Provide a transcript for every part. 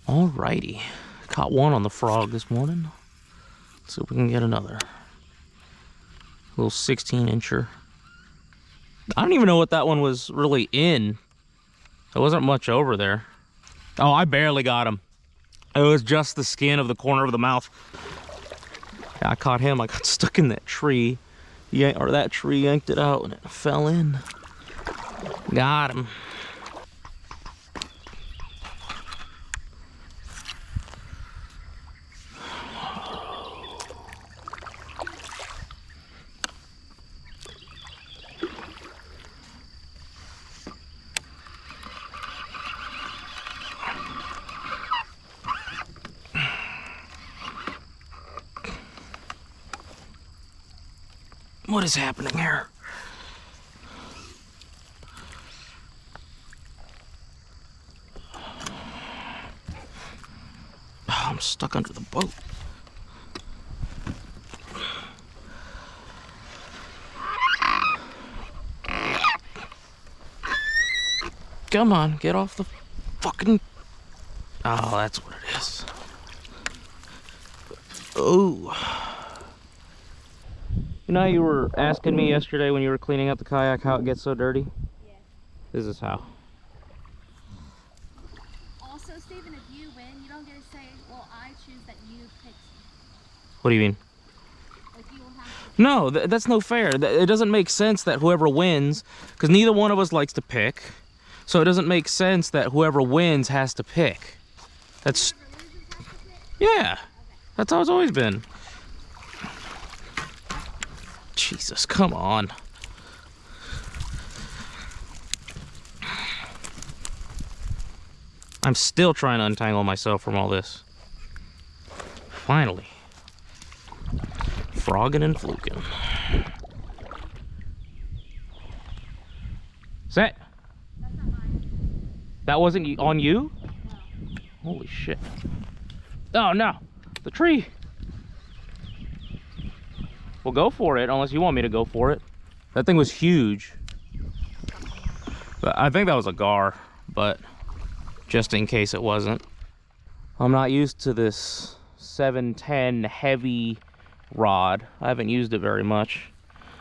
Alrighty, caught one on the frog this morning. Let's see if we can get another. Little 16-incher. I don't even know what that one was really in. There wasn't much over there. Oh, I barely got him. It was just the skin of the corner of the mouth. Yeah, I caught him. I got stuck in that tree. Or that tree yanked it out and it fell in. Got him. What is happening here? Oh, I'm stuck under the boat. Come on, get off the fucking... Oh, that's what it is. Oh. You know how you were asking me yesterday when you were cleaning up the kayak how it gets so dirty? Yeah. This is how. Also, Stephen, if you win, you don't get to say, well, I choose that you pick. What do you mean? Like you will have to... No, that's no fair. It doesn't make sense that whoever wins, because neither one of us likes to pick, so it doesn't make sense that whoever wins has to pick. That's... Yeah. Okay. That's how it's always been. Jesus, come on. I'm still trying to untangle myself from all this. Finally. Froggin and fluking. Set. That's not mine. That wasn't on you? No. Holy shit. Oh no, the tree. Well, go for it, unless you want me to go for it. That thing was huge. I think that was a gar, but just in case it wasn't. I'm not used to this 710 heavy rod. I haven't used it very much.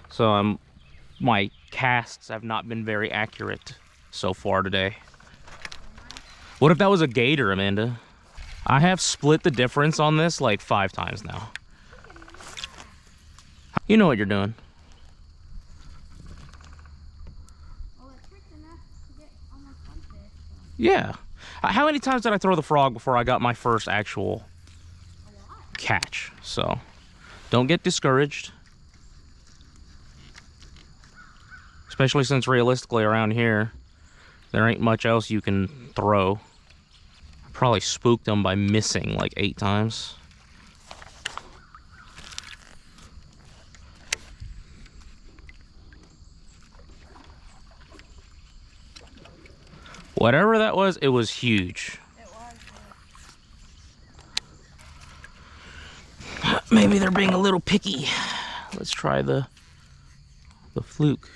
So my casts have not been very accurate so far today. What if that was a gator, Amanda? I have split the difference on this like 5 times now. You know what you're doing. Well, it's quick enough to get almost one fish. So. Yeah. How many times did I throw the frog before I got my first actual catch? So don't get discouraged. Especially since realistically around here, there ain't much else you can throw. I probably spooked them by missing like 8 times. Whatever that was, it was huge. It was. Maybe they're being a little picky. Let's try the fluke.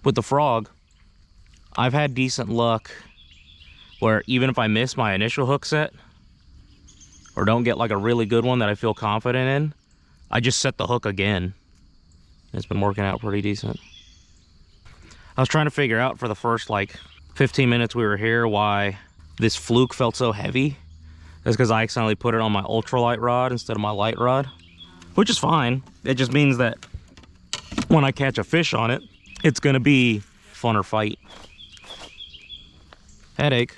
With the frog, I've had decent luck where even if I miss my initial hook set or don't get like a really good one that I feel confident in, I just set the hook again. It's been working out pretty decent. I was trying to figure out for the first like 15 minutes we were here why this fluke felt so heavy. That's because I accidentally put it on my ultralight rod instead of my light rod, which is fine. It just means that when I catch a fish on it, it's gonna be funner fight. Headache.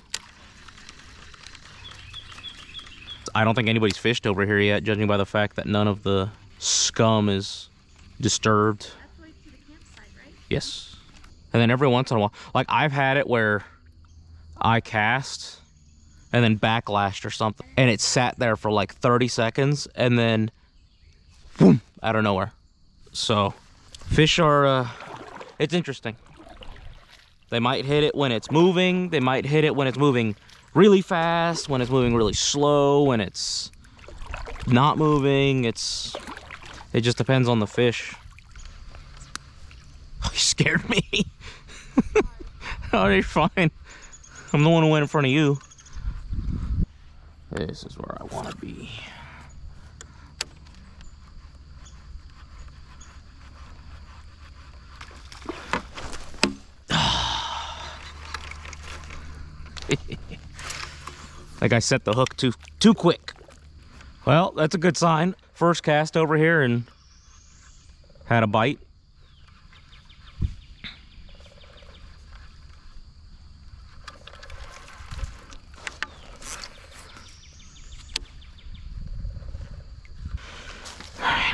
I don't think anybody's fished over here yet, judging by the fact that none of the scum is disturbed. That's the way to the campsite, right? Yes. And then every once in a while, like I've had it where I cast and then backlashed or something, and it sat there for like 30 seconds and then boom, out of nowhere. So fish are it's interesting. They might hit it when it's moving, they might hit it when it's moving really fast, when it's moving really slow, when it's not moving. It just depends on the fish. scared me. Oh, you're fine. I'm the one who went in front of you. This is where I want to be. Like I set the hook too quick. Well, that's a good sign. First cast over here and had a bite. All right,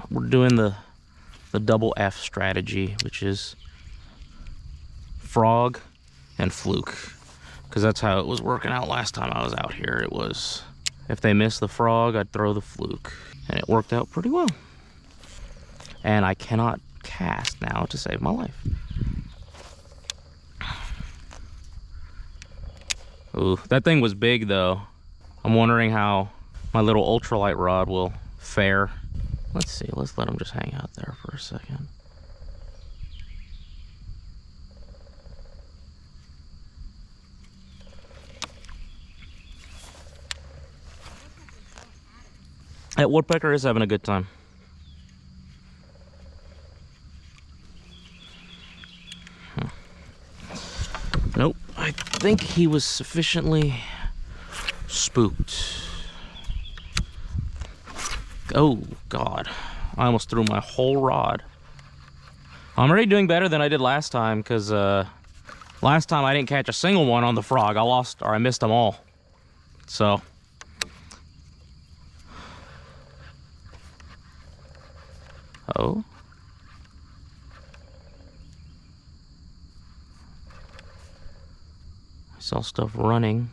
we're doing the double F strategy, which is frog and fluke, because that's how it was working out last time I was out here. It was, if they missed the frog, I'd throw the fluke, and it worked out pretty well. And I cannot cast now to save my life. Ooh, that thing was big though. I'm wondering how my little ultralight rod will fare. Let's see, let's let him just hang out there for a second. That woodpecker is having a good time. Nope, I think he was sufficiently spooked. Oh, God. I almost threw my whole rod. I'm already doing better than I did last time, because last time I didn't catch a single one on the frog. I missed them all. So... oh. I saw stuff running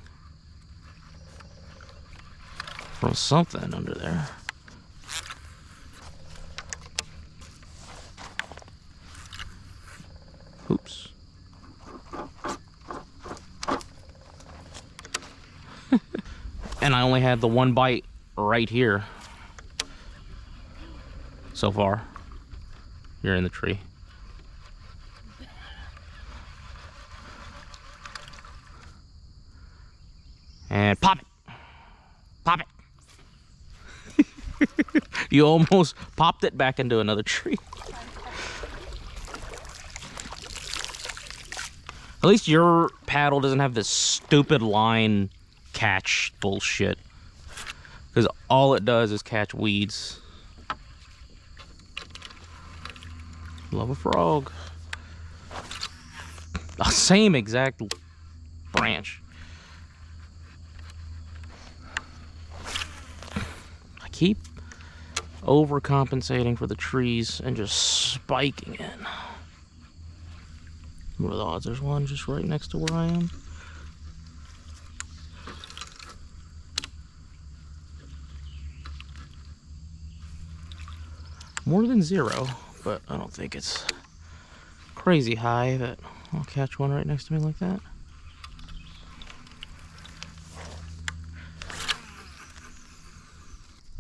from something under there. Oops. And I only had the one bite right here. So far, you're in the tree. And pop it! Pop it! You almost popped it back into another tree. At least your paddle doesn't have this stupid line catch bullshit. Because all it does is catch weeds. Love a frog. Oh, same exact branch. I keep overcompensating for the trees and just spiking in. What are the odds? There's one just right next to where I am. More than zero. But I don't think it's crazy high that I'll catch one right next to me like that.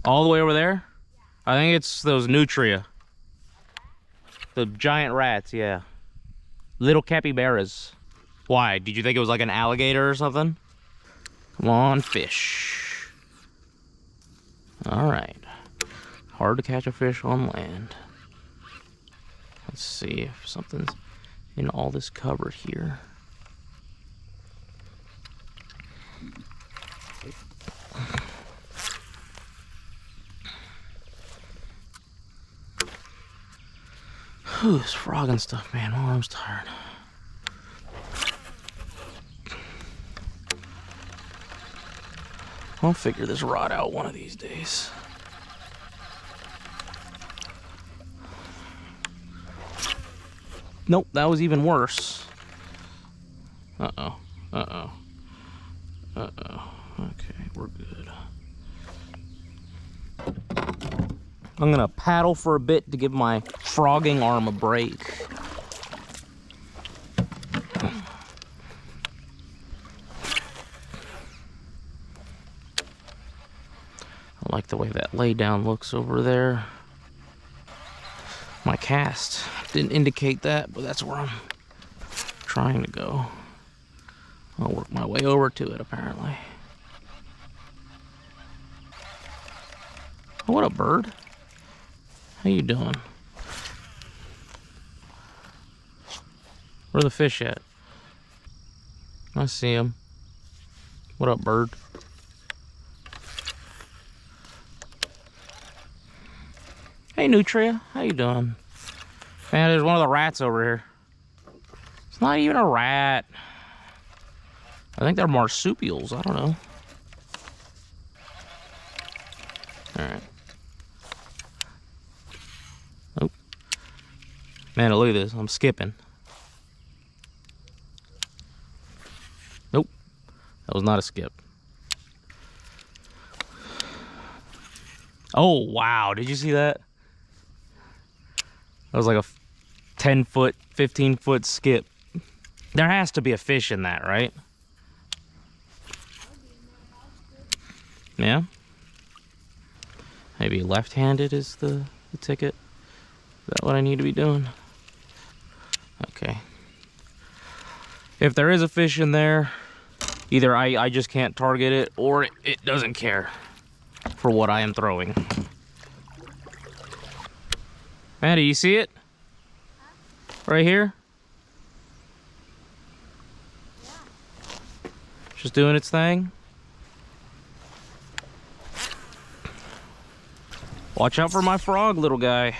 All the way over there? I think it's those nutria. The giant rats, yeah. Little capybaras. Why? Did you think it was like an alligator or something? Come on, fish. All right. Hard to catch a fish on land. Let's see if something's in all this cover here. Whew, this frogging stuff, man. My arm's tired. I'll figure this rod out one of these days. Nope, that was even worse. Uh-oh. Uh-oh. Uh-oh. Okay, we're good. I'm gonna paddle for a bit to give my frogging arm a break. I like the way that lay down looks over there. My cast didn't indicate that, but that's where I'm trying to go. I'll work my way over to it, apparently. Oh, what a bird. How you doing? Where the fish at? I see him. What up, bird? Hey, Nutria. How you doing? Man, there's one of the rats over here. It's not even a rat. I think they're marsupials. I don't know. Alright. Nope. Man, look at this. I'm skipping. Nope. That was not a skip. Oh, wow. Did you see that? That was like a 10-foot, 15-foot skip. There has to be a fish in that, right? Yeah? Maybe left-handed is the ticket. Is that what I need to be doing? Okay. If there is a fish in there, either I just can't target it, or it doesn't care for what I am throwing. Maddie, you see it? Right here? Yeah. Just doing its thing. Watch out for my frog, little guy.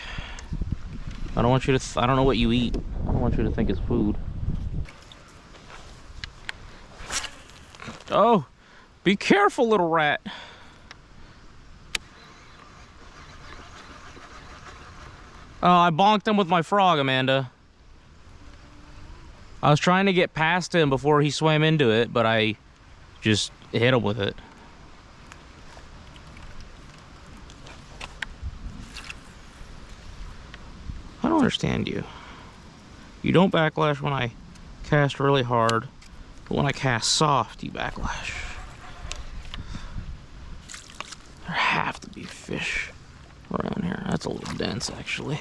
I don't want you to, I don't know what you eat. I don't want you to think it's food. Oh, be careful, little rat. Oh, I bonked him with my frog, Amanda. I was trying to get past him before he swam into it, but I just hit him with it. I don't understand you. You don't backlash when I cast really hard, but when I cast soft, you backlash. There have to be fish around here. That's a little dense, actually.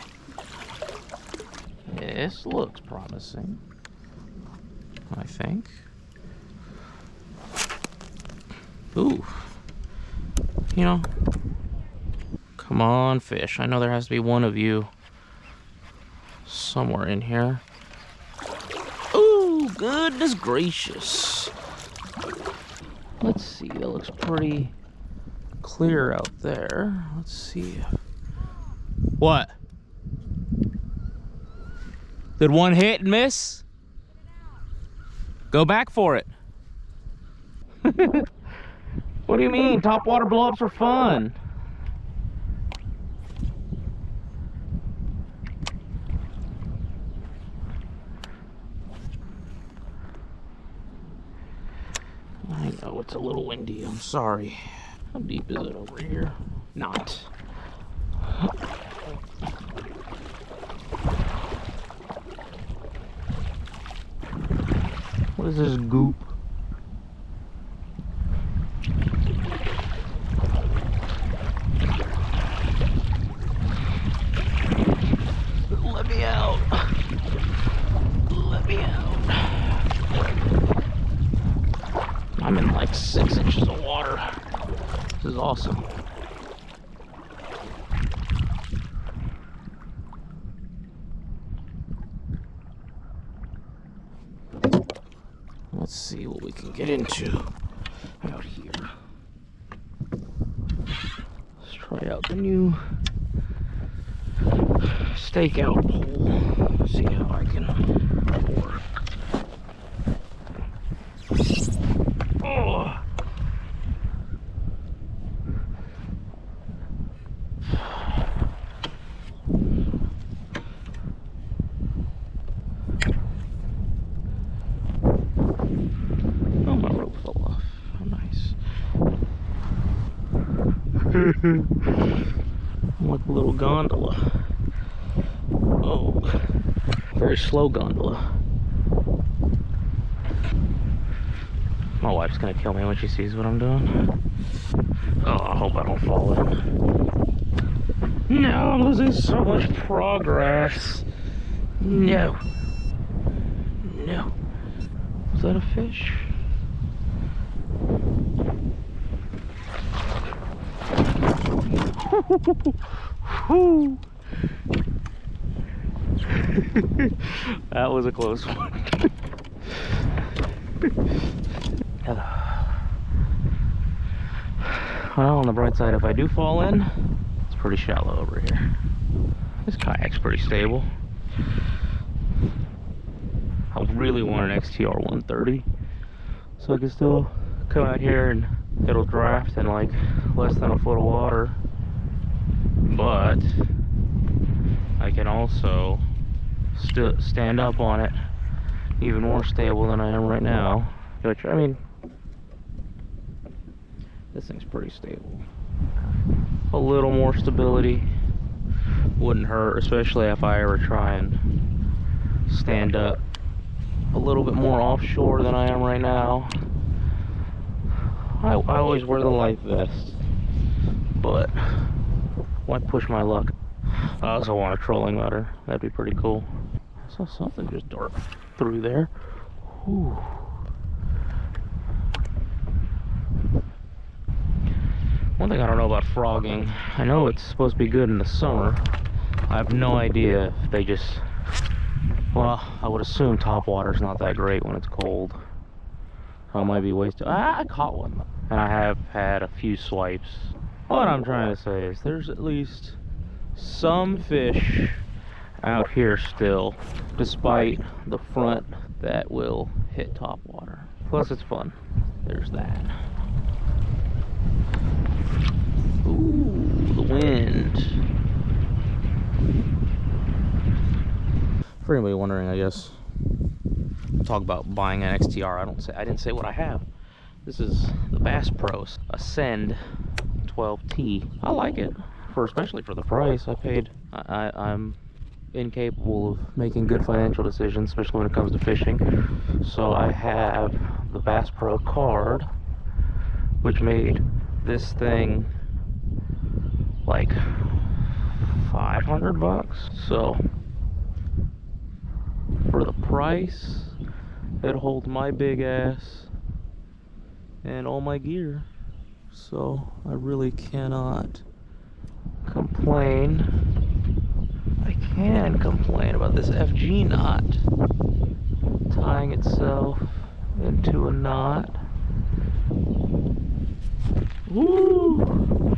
This looks promising, I think. Ooh. You know, come on, fish. I know there has to be one of you somewhere in here. Ooh, goodness gracious. Let's see, that looks pretty clear out there. Let's see. What? Did one hit and miss? Go back for it. What do you mean? Top water blow-ups are fun. I know it's a little windy, I'm sorry. How deep is it over here? Not. What is this goop? Let me out. Let me out. I'm in like 6 inches of water. This is awesome. Let's see what we can get into out here. Let's try out the new stakeout pole. See how I can work. Oh. Oh, my rope fell off. Oh, nice. I'm like a little gondola. Oh, very slow gondola. My wife's gonna kill me when she sees what I'm doing. Oh, I hope I don't fall in. No, I'm losing so much progress. No. No. Is that a fish? Whew. That was a close one. Well, on the bright side, if I do fall in, it's pretty shallow over here. This kayak's pretty stable. I really want an XTR 130, so I can still come out here and it'll draft in like less than a foot of water. But I can also stand up on it even more stable than I am right now. Which, I mean, this thing's pretty stable. A little more stability wouldn't hurt, especially if I ever try and stand up a little bit more offshore than I am right now. I always wear the life vest, but why push my luck? I also want a trolling motor. That'd be pretty cool. I saw something just dart through there. Whew. One thing I don't know about frogging, I know it's supposed to be good in the summer. I have no idea if they just, well, I would assume top water's not that great when it's cold. So I might be wasted. I caught one, and I have had a few swipes. What I'm trying to say is there's at least some fish out here still, despite the front that will hit top water. Plus it's fun. There's that. Ooh, the wind. For anybody wondering, I guess, talk about buying an XTR. I didn't say what I have. This is the Bass Pro Ascend 12T. I like it, especially for the price I paid. I'm incapable of making good financial decisions, especially when it comes to fishing. So I have the Bass Pro card, which made this thing like $500. So for the price, it holds my big ass and all my gear. So I really cannot complain. I can complain about this FG knot tying itself into a knot. Woo!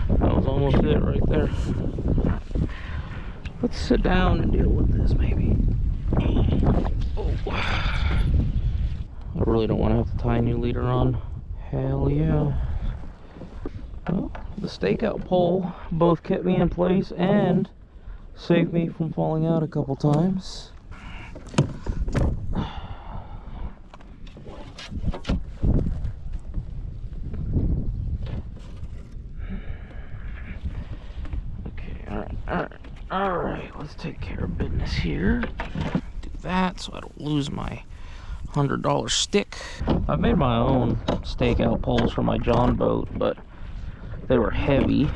That was almost it right there. Let's sit down and deal with this maybe. Oh. I really don't want to have to tie a new leader on. Hell yeah. Well, the stakeout pole both kept me in place and saved me from falling out a couple times. Okay, alright, let's take care of business here. Do that so I don't lose my $100 stick. I've made my own stakeout poles for my John boat, but they were heavy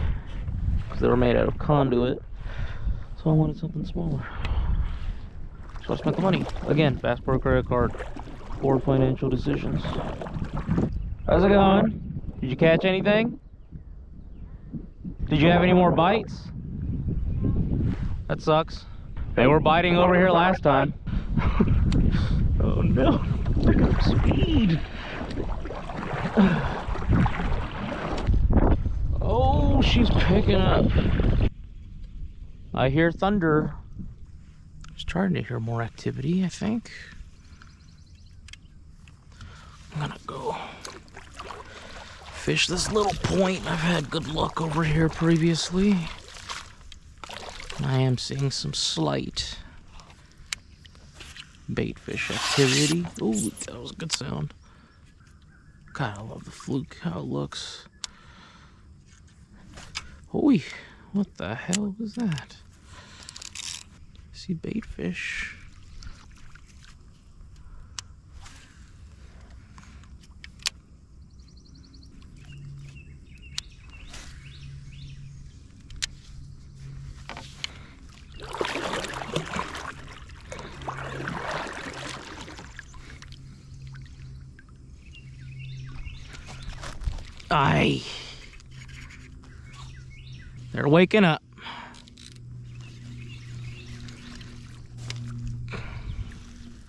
because they were made out of conduit, so I wanted something smaller. So I spent the money. Again, Bass Pro credit card, poor financial decisions. How's it going? Did you catch anything? Did you have any more bites? That sucks. They were biting over here last time. Oh no, look at speed. Oh, she's picking up. I hear thunder. I'm starting to hear more activity, I think. I'm gonna go fish this little point. I've had good luck over here previously. I am seeing some slight bait fish activity. Oh, that was a good sound. God, I love the fluke, how it looks. Holy, what the hell was that? I see bait fish. Aye. They're waking up.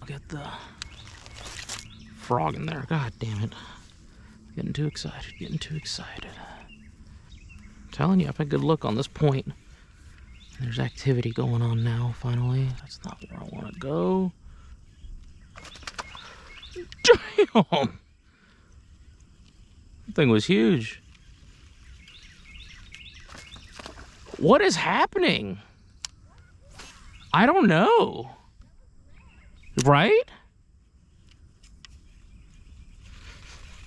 Get the frog in there. God damn it. Getting too excited, getting too excited. I'm telling you, I've had a good look on this point. There's activity going on now, finally. That's not where I want to go. Damn! That thing was huge. What is happening? I don't know. Right?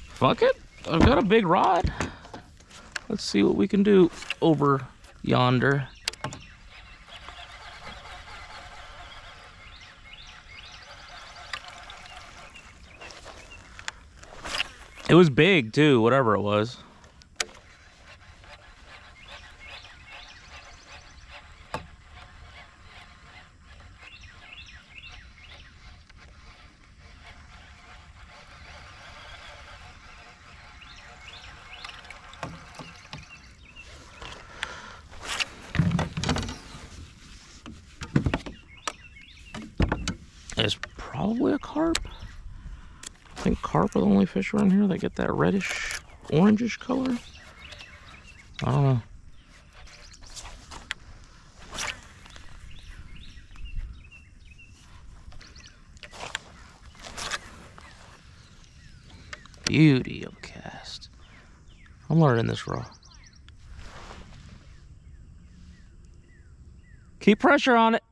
Fuck it. I've got a big rod. Let's see what we can do over yonder. It was big too, whatever it was. It's probably a carp. I think carp are the only fish around here that get that reddish, orangish color. I don't know. Beauty of a cast. I'm learning this raw. Keep pressure on it.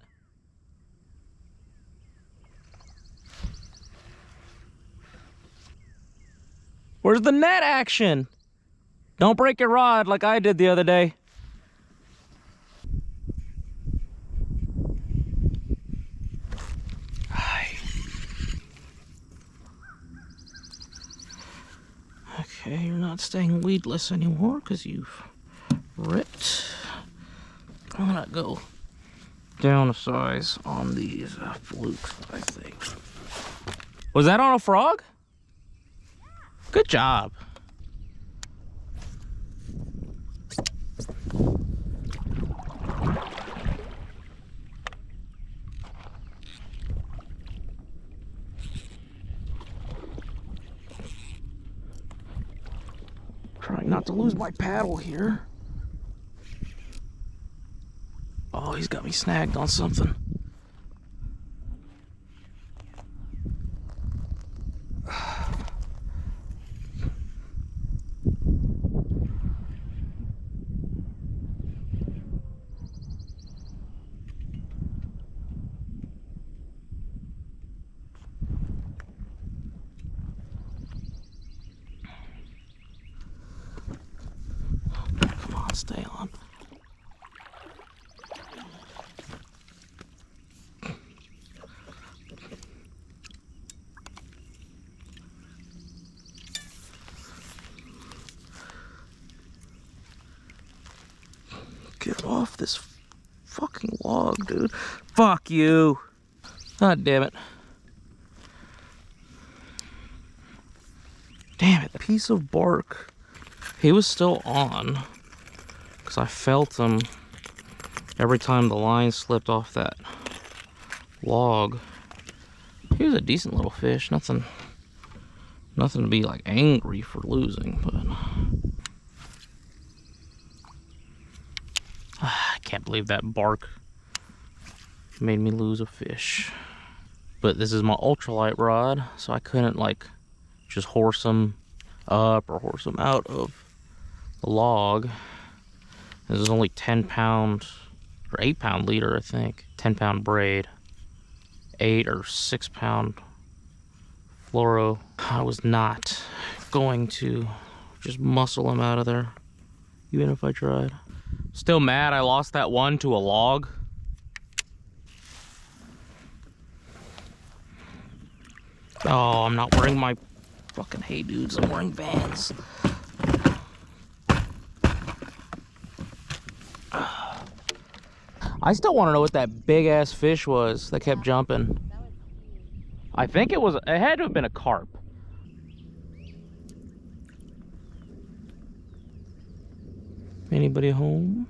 Where's the net action? Don't break your rod like I did the other day. Okay, you're not staying weedless anymore because you've ripped. I'm gonna go down a size on these flukes, I think. Was that on a frog? Good job. Trying not to lose my paddle here. Oh, he's got me snagged on something. Stay on. Get off this fucking log, dude. Fuck you. God damn it. Damn it, that piece of bark. He was still on. Because I felt him every time the line slipped off that log. He was a decent little fish. Nothing to be like angry for losing, but I can't believe that bark made me lose a fish. But this is my ultralight rod, so I couldn't like just horse him up or horse him out of the log. This is only 10 pound or 8 pound leader, I think. 10 pound braid. 8 or 6 pound fluoro. I was not going to just muscle him out of there, even if I tried. Still mad I lost that one to a log. Oh, I'm not wearing my fucking Hey Dudes. I'm wearing Vans. I still want to know what that big ass fish was that kept jumping. I think it had to have been a carp. Anybody home?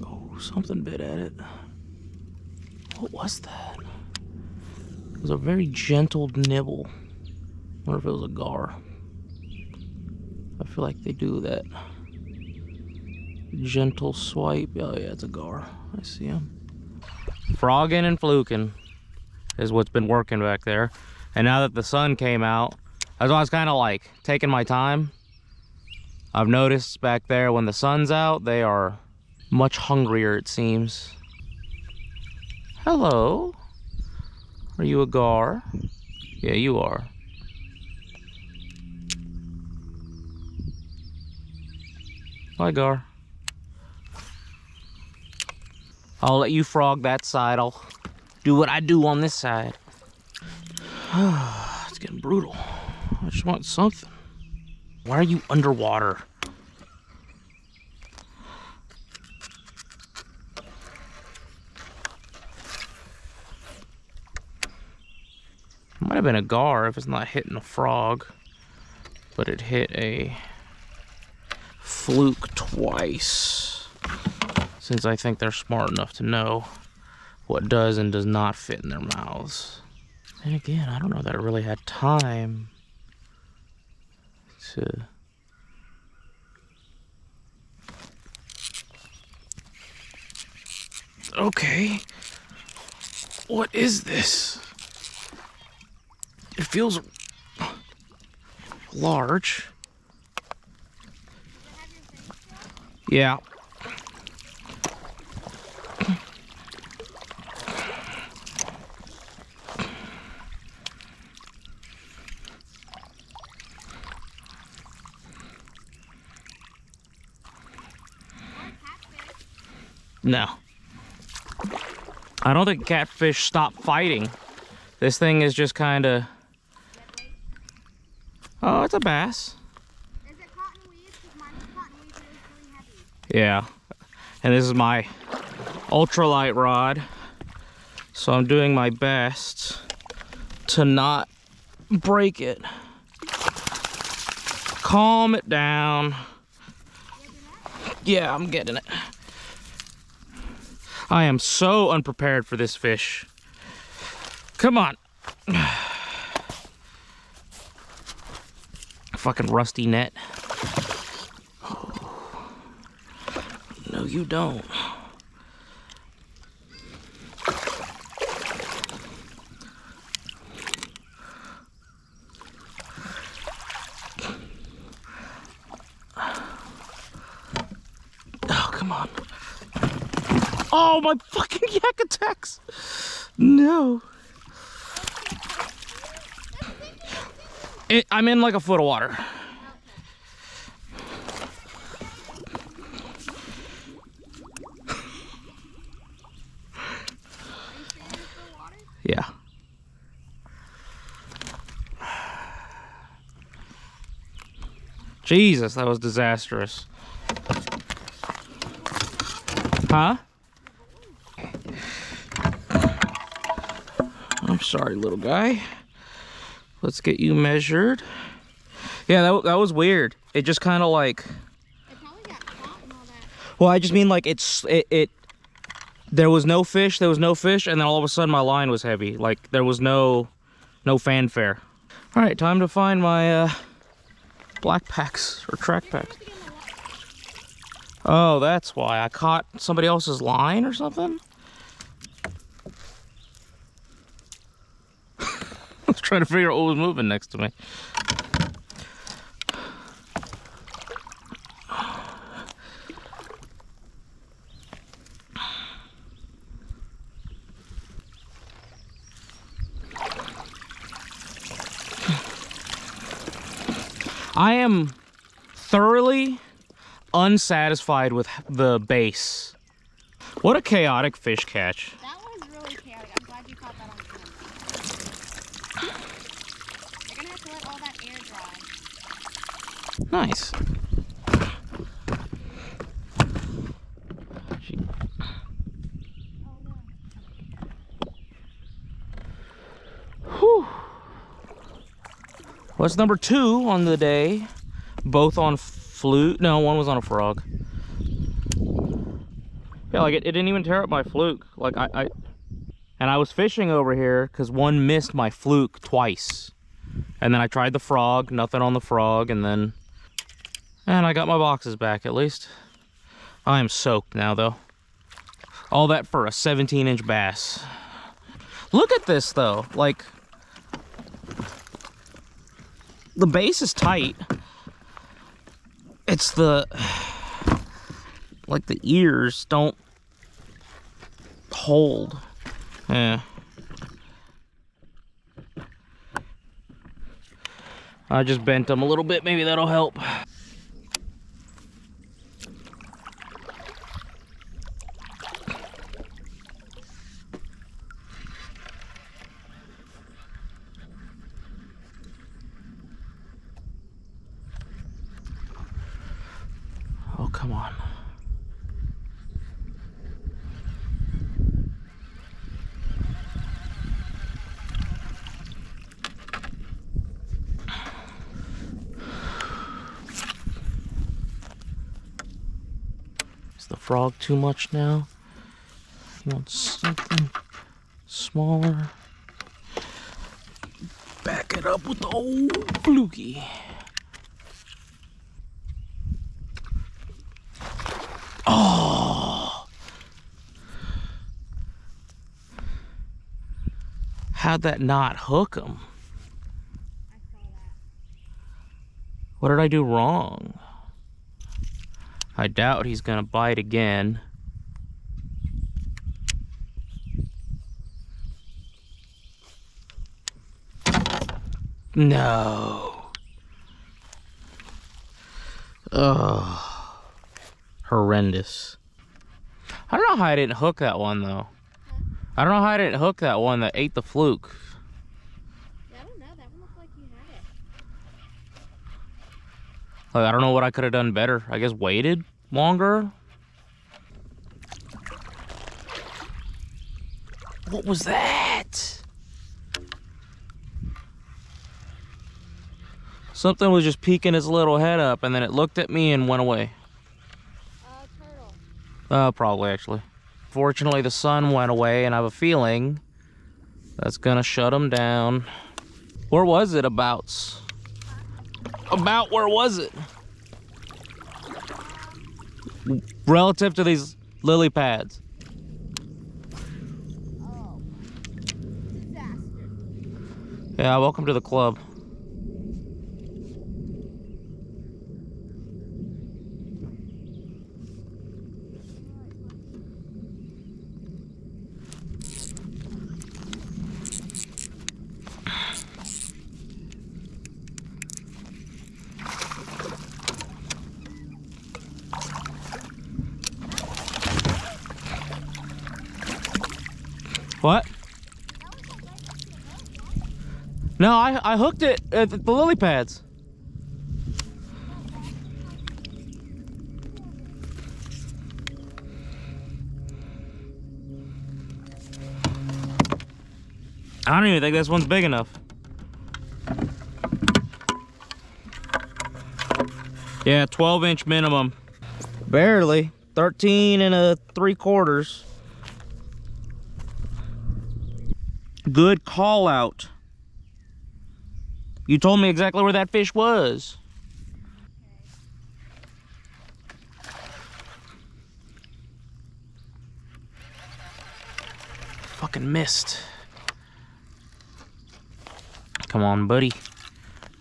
Oh, something bit at it. What was that? It was a very gentle nibble. I wonder if it was a gar. I feel like they do that gentle swipe. Oh yeah, it's a gar. I see him. Froggin and flukin is what's been working back there. And now that the sun came out, that's why I was kind of like taking my time. I've noticed back there when the sun's out, they are much hungrier, it seems. Hello. Are you a gar? Yeah, you are. Bye, gar. I'll let you frog that side. I'll do what I do on this side. It's getting brutal. I just want something. Why are you underwater? Might have been a gar if it's not hitting a frog, but it hit a fluke twice, since I think they're smart enough to know what does and does not fit in their mouths. And again, I don't know that I really had time to okay, what is this? It feels large. Yeah. No. I don't think catfish stop fighting. This thing is just kind of... Oh, it's a bass. Is it cottonweed? Because mine is cottonweed, but it's really heavy. Yeah. And this is my ultralight rod. So I'm doing my best to not break it. Calm it down. Yeah, I'm getting it. I am so unprepared for this fish. Come on. Fucking rusty net. No, you don't. Oh, come on. Oh, my fucking yak attacks. No. I'm in like a foot of water. Yeah. Jesus, that was disastrous. Huh? I'm sorry, little guy. Let's get you measured. Yeah, that was weird. It just kind of like... It probably got caught and all that. Well, I just mean like it there was no fish, and then all of a sudden my line was heavy. Like there was no fanfare. All right, time to find my black packs or track packs. Oh, that's why I caught somebody else's line or something. I was trying to figure out what was moving next to me. I am thoroughly unsatisfied with the base. What a chaotic fish catch. That was really chaotic. I'm glad you caught that on camera. You're gonna have to let all that air dry. Nice. What's number 2 on the day? Both on fluke. No, one was on a frog. Yeah, like it didn't even tear up my fluke. Like and I was fishing over here because one missed my fluke twice. And then I tried the frog, nothing on the frog, and I got my boxes back at least. I am soaked now though. All that for a 17-inch bass. Look at this though, like the base is tight. It's like the ears don't hold. Yeah. I just bent them a little bit, maybe that'll help. Oh, come on. Is the frog too much now? You want something smaller? Back it up with the old fluky. Oh! How'd that not hook him? I saw that. What did I do wrong? I doubt he's gonna bite again. No. Ugh. Horrendous. I don't know how I didn't hook that one though. Huh? I don't know how I didn't hook that one that ate the fluke. Yeah, I don't know. That one looked like you had it. Like, I don't know what I could have done better. I guess waited longer. What was that? Something was just peeking its little head up and then it looked at me and went away. Turtle. Probably actually. Fortunately, the sun went away and I have a feeling that's gonna shut them down. Where was it abouts? About where was it? Relative to these lily pads. Oh. Disaster. Yeah, welcome to the club. What? No, I hooked it at the lily pads. I don't even think this one's big enough. Yeah, 12-inch minimum. Barely. 13 3/4. Good call out. You told me exactly where that fish was. Fucking missed. Come on, buddy.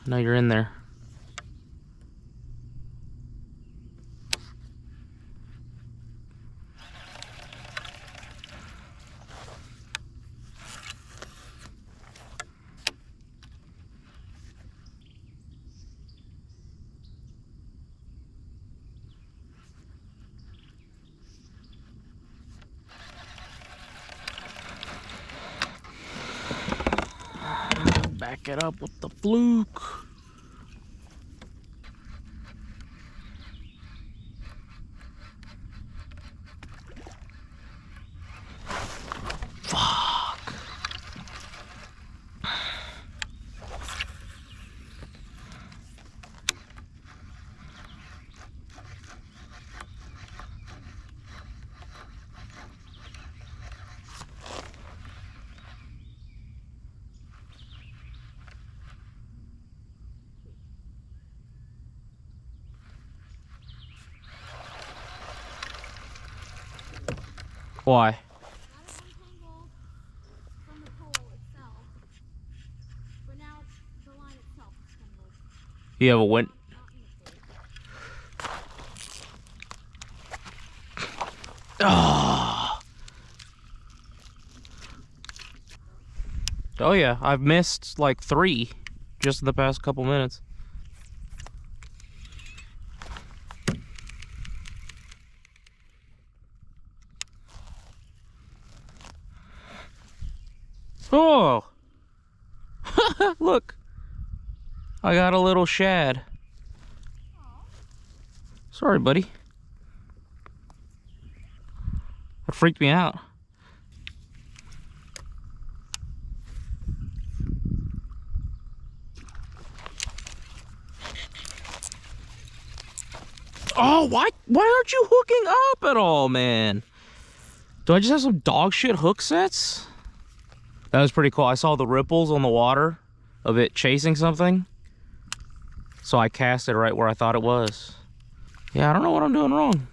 I know you're in there. Back it up with the fluke. Fuck. Why? Got it untangled from the pole itself, but now it's the line itself is tangled. You have a wind. Not in the pole. Oh yeah, I've missed like 3 just in the past couple minutes. Oh! Look! I got a little shad. Sorry, buddy. That freaked me out. Oh, why aren't you hooking up at all, man? Do I just have some dog shit hook sets? That was pretty cool. I saw the ripples on the water of it chasing something. So I cast it right where I thought it was. Yeah, I don't know what I'm doing wrong.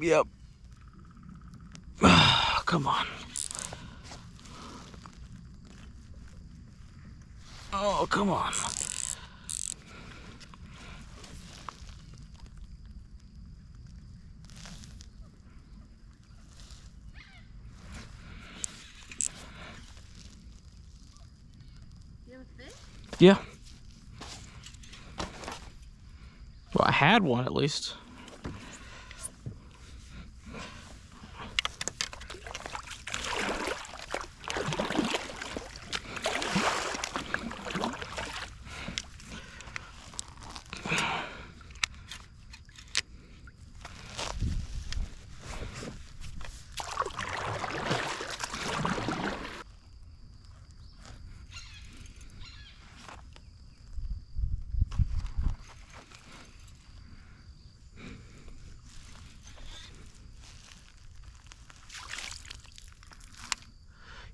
Yep. Come on. Oh, come on. You have a fish? Yeah. Well, I had one at least.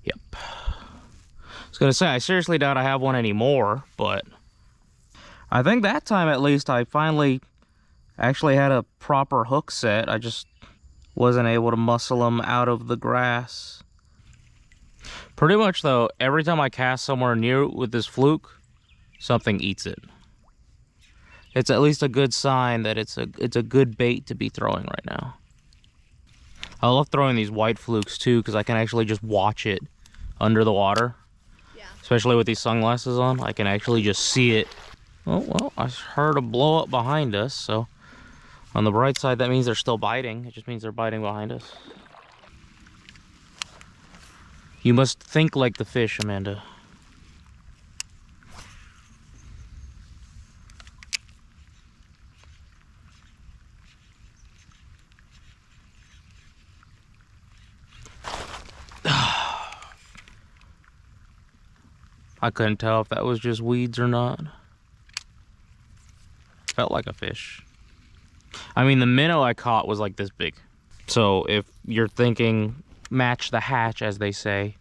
Yep. I was gonna say, I seriously doubt I have one anymore, but I think that time at least I finally actually had a proper hook set. I just wasn't able to muscle them out of the grass. Pretty much though, every time I cast somewhere near with this fluke, something eats it. It's at least a good sign that it's a good bait to be throwing right now. I love throwing these white flukes too, because I can actually just watch it under the water. Yeah. Especially with these sunglasses on, I can actually just see it. Oh, well, I heard a blow up behind us, so on the bright side, that means they're still biting. It just means they're biting behind us. You must think like the fish, Amanda. I couldn't tell if that was just weeds or not. Felt like a fish. I mean, the minnow I caught was like this big. So if you're thinking match the hatch, as they say,